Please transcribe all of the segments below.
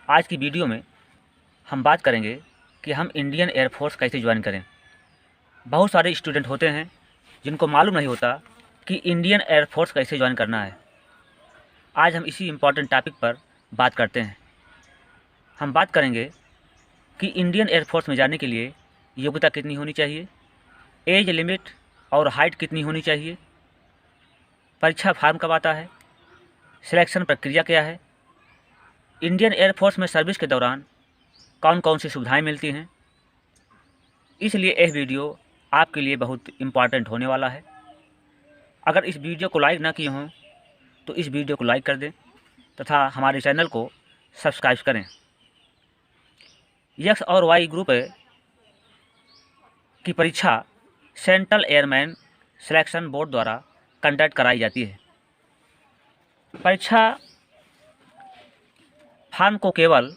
आज की वीडियो में हम बात करेंगे कि हम इंडियन एयरफोर्स कैसे ज्वाइन करें। बहुत सारे स्टूडेंट होते हैं जिनको मालूम नहीं होता कि इंडियन एयरफोर्स कैसे ज्वाइन करना है। आज हम इसी इम्पॉर्टेंट टॉपिक पर बात करते हैं। हम बात करेंगे कि इंडियन एयरफोर्स में जाने के लिए योग्यता कितनी होनी चाहिए, एज लिमिट और हाइट कितनी होनी चाहिए, परीक्षा फॉर्म कब आता है, सिलेक्शन प्रक्रिया क्या है, इंडियन एयरफोर्स में सर्विस के दौरान कौन कौन सी सुविधाएं मिलती हैं। इसलिए यह वीडियो आपके लिए बहुत इम्पॉर्टेंट होने वाला है। अगर इस वीडियो को लाइक ना किए हों तो इस वीडियो को लाइक कर दें तथा हमारे चैनल को सब्सक्राइब करें। एक्स और वाई ग्रुप की परीक्षा सेंट्रल एयरमैन सिलेक्शन बोर्ड द्वारा कंडक्ट कराई जाती है। परीक्षा फॉर्म को केवल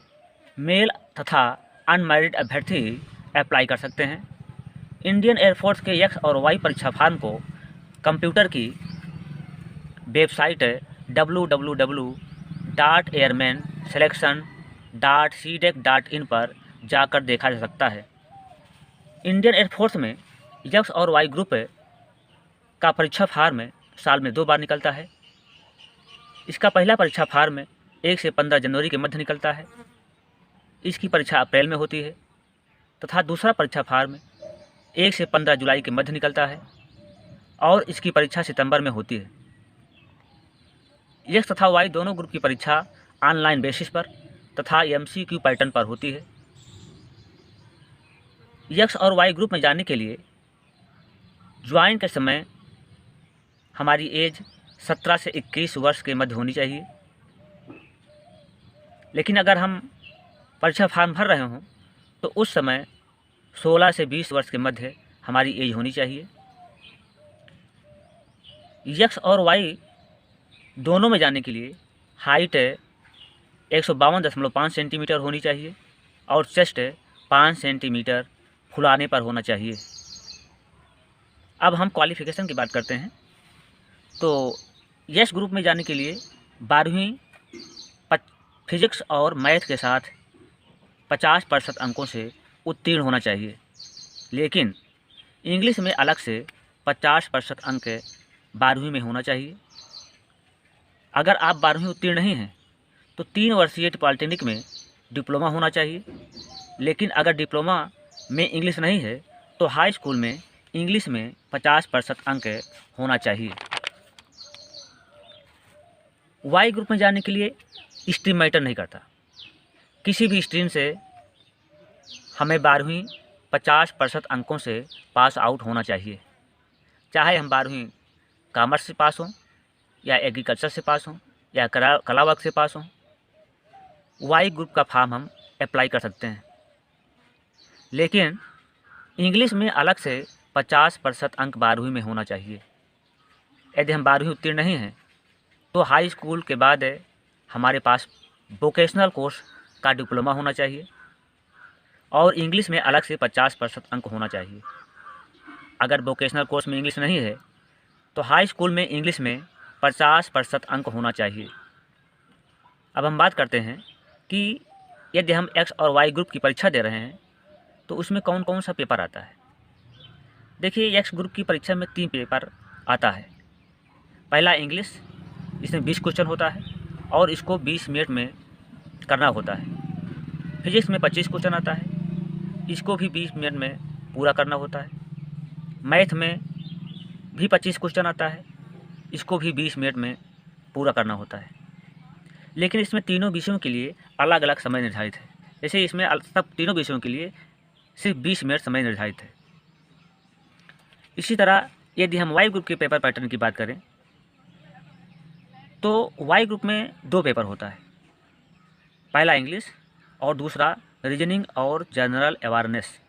मेल तथा अनमैरिड अभ्यर्थी ही अप्लाई कर सकते हैं। इंडियन एयरफोर्स के एक्स और वाई परीक्षा फॉर्म को कंप्यूटर की वेबसाइट www.airmanselection.cdec.in पर जाकर देखा जा सकता है। इंडियन एयरफोर्स में एक्स और वाई ग्रुप का परीक्षा फॉर्म साल में 2 बार निकलता है। इसका पहला परीक्षा फॉर्म 1 से 15 जनवरी के मध्य निकलता है। इसकी परीक्षा अप्रैल में होती है तथा दूसरा परीक्षा फॉर्म 1 से 15 जुलाई के मध्य निकलता है और इसकी परीक्षा सितंबर में होती है। एक्स तथा वाई दोनों ग्रुप की परीक्षा ऑनलाइन बेसिस पर तथा MCQ पैटर्न पर होती है। एक्स और वाई ग्रुप में जाने के लिए ज्वाइन के समय हमारी एज 17 से 21 वर्ष के मध्य होनी चाहिए। लेकिन अगर हम परीक्षा फॉर्म भर रहे हों तो उस समय 16 से 20 वर्ष के मध्य हमारी एज होनी चाहिए। एक्स और वाई दोनों में जाने के लिए हाइट 152.5 सेंटीमीटर होनी चाहिए और चेस्ट 5 सेंटीमीटर फुलाने पर होना चाहिए। अब हम क्वालिफ़िकेशन की बात करते हैं। तो यस ग्रुप में जाने के लिए 12वीं फिजिक्स और मैथ के साथ 50% अंकों से उत्तीर्ण होना चाहिए। लेकिन इंग्लिश में अलग से 50% अंक 12वीं में होना चाहिए। अगर आप 12वीं उत्तीर्ण नहीं हैं तो 3 वर्षीय पॉलिटेक्निक में डिप्लोमा होना चाहिए। लेकिन अगर डिप्लोमा में इंग्लिश नहीं है तो हाई स्कूल में इंग्लिश में 50% अंक होना चाहिए। वाई ग्रुप में जाने के लिए स्ट्रीम मैटर नहीं करता। किसी भी स्ट्रीम से हमें 12वीं 50% अंकों से पास आउट होना चाहिए। चाहे हम 12वीं कॉमर्स से पास हों या एग्रीकल्चर से पास हों या कला वर्ग से पास हों, वाई ग्रुप का फॉर्म हम अप्लाई कर सकते हैं। लेकिन इंग्लिश में अलग से 50% अंक 12वीं में होना चाहिए। यदि हम 12वीं उत्तीर्ण नहीं हैं तो हाई स्कूल के बाद हमारे पास वोकेशनल कोर्स का डिप्लोमा होना चाहिए और इंग्लिश में अलग से 50% अंक होना चाहिए। अगर वोकेशनल कोर्स में इंग्लिश नहीं है तो हाई स्कूल में इंग्लिश में 50% अंक होना चाहिए। अब हम बात करते हैं कि यदि हम एक्स और वाई ग्रुप की परीक्षा दे रहे हैं तो उसमें कौन कौन सा पेपर आता है। देखिए, एक्स ग्रुप की परीक्षा में 3 पेपर आता है। पहला इंग्लिश, इसमें 20 क्वेश्चन होता है और इसको 20 मिनट में करना होता है। फिजिक्स में 25 क्वेश्चन आता है, इसको भी 20 मिनट में पूरा करना होता है। मैथ में भी 25 क्वेश्चन आता है, इसको भी 20 मिनट में पूरा करना होता है। लेकिन इसमें तीनों विषयों के लिए अलग अलग समय निर्धारित है। जैसे इसमें सब तीनों विषयों के लिए सिर्फ 20 मिनट समय निर्धारित है। इसी तरह यदि हम वाई ग्रुप के पेपर पैटर्न की बात करें तो वाई ग्रुप में 2 पेपर होता है। पहला इंग्लिश और दूसरा रीजनिंग और जनरल अवेयरनेस,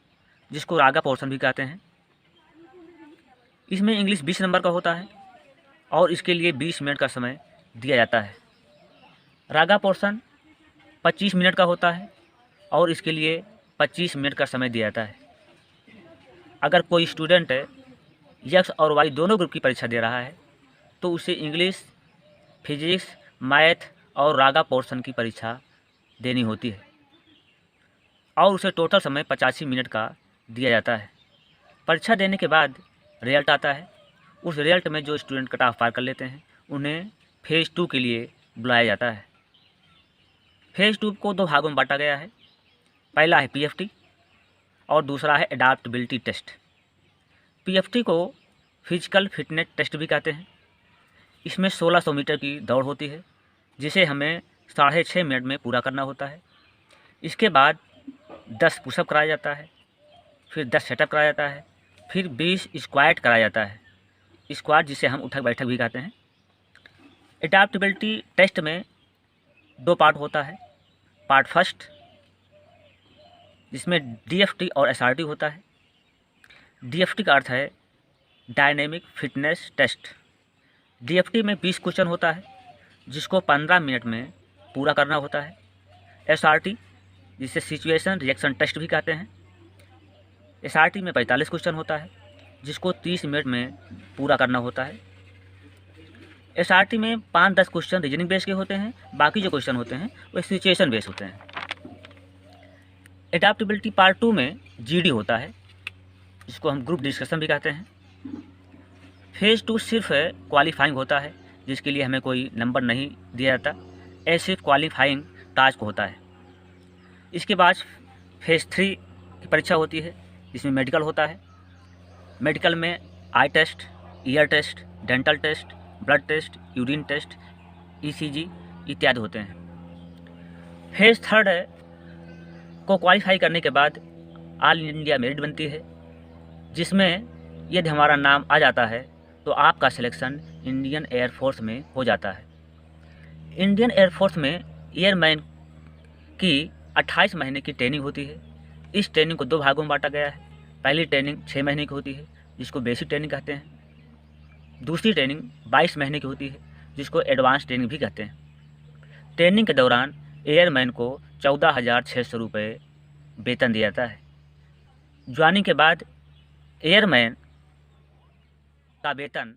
जिसको रागा पोर्शन भी कहते हैं। इसमें इंग्लिश 20 नंबर का होता है और इसके लिए 20 मिनट का समय दिया जाता है। रागा पोर्शन 25 मिनट का होता है और इसके लिए 25 मिनट का समय दिया जाता है। अगर कोई स्टूडेंट एक्स और वाई दोनों ग्रुप की परीक्षा दे रहा है तो उसे इंग्लिश, फिजिक्स, मैथ और रागा पोर्शन की परीक्षा देनी होती है और उसे टोटल समय 85 मिनट का दिया जाता है। परीक्षा देने के बाद रिजल्ट आता है। उस रिजल्ट में जो स्टूडेंट कट ऑफ पार कर लेते हैं उन्हें फेज़ 2 के लिए बुलाया जाता है। फेज़ 2 को 2 भागों में बांटा गया है। पहला है पीएफटी और दूसरा है एडाप्टेबिलिटी टेस्ट। पीएफटी को फिजिकल फिटनेस टेस्ट भी कहते हैं। इसमें 1600 मीटर की दौड़ होती है जिसे हमें 6.5 मिनट में पूरा करना होता है। इसके बाद 10 पुशअप कराया जाता है, फिर 10 सेटअप कराया जाता है, फिर 20 स्क्वाट कराया जाता है। स्क्वाट जिसे हम उठक बैठक भी कहते हैं। एडाप्टेबिलिटी टेस्ट में 2 पार्ट होता है। पार्ट फर्स्ट जिसमें डीएफटी और एसआरटी होता है। डीएफटी का अर्थ है डायनेमिक फिटनेस टेस्ट। डीएफटी में 20 क्वेश्चन होता है जिसको 15 मिनट में पूरा करना होता है। एसआरटी जिसे सिचुएशन रिएक्शन टेस्ट भी कहते हैं। एसआरटी में 45 क्वेश्चन होता है जिसको 30 मिनट में पूरा करना होता है। एसआरटी में 5-10 क्वेश्चन रीजनिंग बेस के होते हैं, बाकी जो क्वेश्चन होते हैं वो सिचुएशन बेस होते हैं। एडाप्टेबिलिटी पार्ट 2 में जीडी होता है जिसको हम ग्रुप डिस्कशन भी कहते हैं। फेज़ 2 सिर्फ क्वालिफाइंग होता है जिसके लिए हमें कोई नंबर नहीं दिया जाता। यह सिर्फ क्वालिफाइंग टास्क होता है। इसके बाद फेज़ 3 की परीक्षा होती है जिसमें मेडिकल होता है। मेडिकल में eye test, ear test, dental test, blood test, urine test, ECG इत्यादि होते हैं। फेज़ 3 को क्वालिफाई करने के बाद ऑल इंडिया मेरिट बनती है जिसमें यदि हमारा नाम आ जाता है तो आपका सिलेक्शन इंडियन एयरफोर्स में हो जाता है। इंडियन एयरफोर्स में एयरमैन की 28 महीने की ट्रेनिंग होती है। इस ट्रेनिंग को 2 भागों में बांटा गया है। पहली ट्रेनिंग 6 महीने की होती है जिसको बेसिक ट्रेनिंग कहते हैं। दूसरी ट्रेनिंग 22 महीने की होती है जिसको एडवांस ट्रेनिंग भी कहते हैं। ट्रेनिंग के दौरान एयरमैन को 14,600 रुपये वेतन दिया जाता है। ज्वाइनिंग के बाद एयरमैन का वेतन